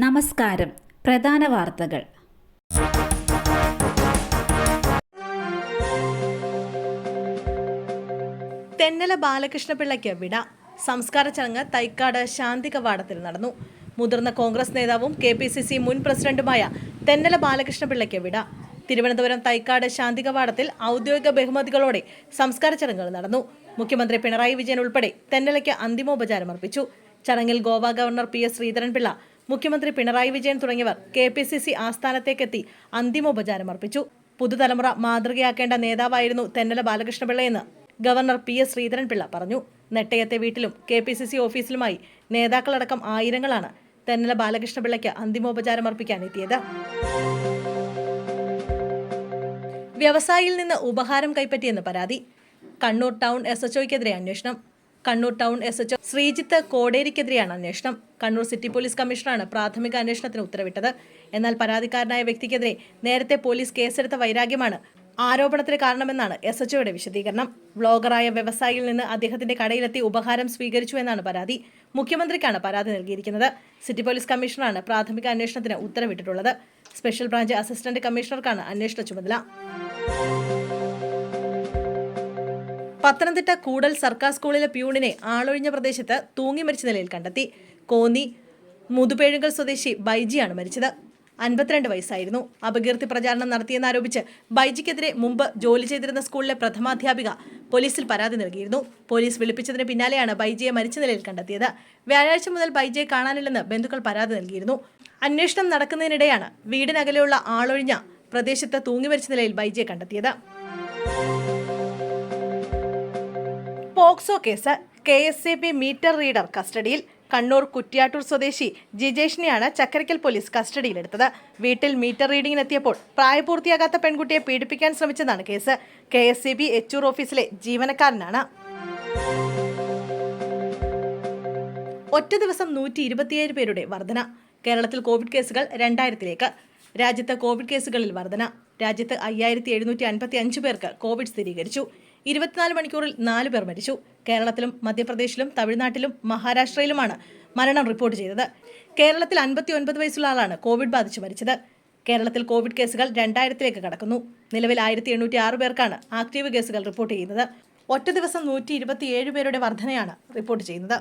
നമസ്കാരം. പ്രധാന വാർത്തകൾ. തെന്നല ബാലകൃഷ്ണപിള്ളയ്ക്ക് വിട. സംസ്കാര ചടങ്ങ് തൈക്കാട് ശാന്തി കവാടത്തിൽ നടന്നു. മുതിർന്ന കോൺഗ്രസ് നേതാവും KPCC മുൻ പ്രസിഡന്റുമായ തെന്നല ബാലകൃഷ്ണപിള്ളയ്ക്ക് വിട. തിരുവനന്തപുരം തൈക്കാട് ശാന്തി കവാടത്തിൽ ഔദ്യോഗിക ബഹുമതികളോടെ സംസ്കാര ചടങ്ങുകൾ നടന്നു. മുഖ്യമന്ത്രി പിണറായി വിജയൻ ഉൾപ്പെടെ തെന്നലയ്ക്ക് അന്തിമോപചാരം അർപ്പിച്ചു. ചടങ്ങിൽ ഗോവ ഗവർണർ PS ശ്രീധരൻപിള്ള, മുഖ്യമന്ത്രി പിണറായി വിജയൻ തുടങ്ങിയവർ KPCC ആസ്ഥാനത്തേക്കെത്തി അന്തിമോപചാരം അർപ്പിച്ചു. പുതുതലമുറ മാതൃകയാക്കേണ്ട നേതാവായിരുന്നു തെന്നല ബാലകൃഷ്ണപിള്ളയെന്ന് ഗവർണർ PS ശ്രീധരൻപിള്ള പറഞ്ഞു. നെട്ടയത്തെ വീട്ടിലും KPCC ഓഫീസിലുമായി നേതാക്കളടക്കം ആയിരങ്ങളാണ് തെന്നല ബാലകൃഷ്ണപിള്ളയ്ക്ക് അന്തിമോപചാരം അർപ്പിക്കാൻ എത്തിയത്. വ്യവസായിയിൽ നിന്ന് ഉപഹാരം കൈപ്പറ്റിയെന്ന് പരാതി. കണ്ണൂർ ടൗൺ SHOയ്ക്കെതിരെ അന്വേഷണം. കണ്ണൂർ ടൗൺ SHO ശ്രീജിത്ത് കോടേരിക്കെതിരെയാണ് അന്വേഷണം. കണ്ണൂർ സിറ്റി പോലീസ് കമ്മീഷണറാണ് പ്രാഥമിക അന്വേഷണത്തിന് ഉത്തരവിട്ടത്. എന്നാൽ പരാതിക്കാരനായ വ്യക്തിക്കെതിരെ നേരത്തെ പോലീസ് കേസെടുത്ത വൈരാഗ്യമാണ് ആരോപണത്തിന് കാരണമെന്നാണ് SHOയുടെ വിശദീകരണം. വ്ളോഗറായ വ്യവസായിയിൽ നിന്ന് അദ്ദേഹത്തിന്റെ കടയിലെത്തി ഉപഹാരം സ്വീകരിച്ചു എന്നാണ് പരാതി. മുഖ്യമന്ത്രിക്കാണ് പരാതി നൽകിയിരിക്കുന്നത്. സിറ്റി പോലീസ് കമ്മീഷണറാണ് പ്രാഥമിക അന്വേഷണത്തിന് ഉത്തരവിട്ടിട്ടുള്ളത്. സ്പെഷ്യൽ ബ്രാഞ്ച് അസിസ്റ്റന്റ് കമ്മീഷണർക്കാണ് അന്വേഷണ ചുമതല. പത്തനംതിട്ട കൂടൽ സർക്കാർ സ്കൂളിലെ പ്യൂണിനെ ആളൊഴിഞ്ഞ പ്രദേശത്ത് തൂങ്ങി മരിച്ച നിലയിൽ കണ്ടെത്തി. കോന്നി മുതുപേഴുങ്കൽ സ്വദേശി ബൈജിയാണ് മരിച്ചത്. 52 വയസ്സായിരുന്നു. അപകീർത്തി പ്രചാരണം നടത്തിയെന്നാരോപിച്ച് ബൈജിക്കെതിരെ മുമ്പ് ജോലി ചെയ്തിരുന്ന സ്കൂളിലെ പ്രഥമാധ്യാപിക പോലീസിൽ പരാതി നൽകിയിരുന്നു. പോലീസ് വിളിപ്പിച്ചതിന് പിന്നാലെയാണ് ബൈജിയെ മരിച്ച നിലയിൽ കണ്ടെത്തിയത്. വ്യാഴാഴ്ച മുതൽ ബൈജിയെ കാണാനില്ലെന്ന് ബന്ധുക്കൾ പരാതി നൽകിയിരുന്നു. അന്വേഷണം നടക്കുന്നതിനിടെയാണ് വീടിനകലെയുള്ള ആളൊഴിഞ്ഞ പ്രദേശത്ത് തൂങ്ങി മരിച്ച നിലയിൽ ബൈജിയെ കണ്ടെത്തിയത്. POCSO case. KSCB metre reader കസ്റ്റഡിയിൽ. കണ്ണൂർ കുറ്റ്യാട്ടൂർ സ്വദേശി ജിജേഷിനെയാണ് ചക്കരക്കൽ പോലീസ് കസ്റ്റഡിയിലെടുത്തത്. വീട്ടിൽ മീറ്റർ റീഡിങ്ങിനെത്തിയപ്പോൾ പ്രായപൂർത്തിയാകാത്ത പെൺകുട്ടിയെ പീഡിപ്പിക്കാൻ ശ്രമിച്ചതാണ് കേസ്. KSCB എച്ചൂർ ഓഫീസിലെ ജീവനക്കാരനാണ്. ഒറ്റ ദിവസം 127 പേരുടെ വർധന. കേരളത്തിൽ കോവിഡ് കേസുകൾ 2000-ലേക്ക്. രാജ്യത്ത് കോവിഡ് കേസുകളിൽ വർധന. രാജ്യത്ത് 5755 പേർക്ക് കോവിഡ് സ്ഥിരീകരിച്ചു. 24 മണിക്കൂറിൽ 4 പേർ മരിച്ചു. കേരളത്തിലും മധ്യപ്രദേശിലും തമിഴ്നാട്ടിലും മഹാരാഷ്ട്രയിലുമാണ് മരണം റിപ്പോർട്ട് ചെയ്തത്. കേരളത്തിൽ 59 വയസ്സുള്ള ആളാണ് കോവിഡ് ബാധിച്ച് മരിച്ചത്. കേരളത്തിൽ കോവിഡ് കേസുകൾ 2000-ലേക്ക് കടക്കുന്നു. നിലവിൽ 1806 പേർക്കാണ് ആക്റ്റീവ് കേസുകൾ റിപ്പോർട്ട് ചെയ്യുന്നത്. ഒറ്റ ദിവസം 127 പേരുടെ വർധനയാണ് റിപ്പോർട്ട് ചെയ്യുന്നത്.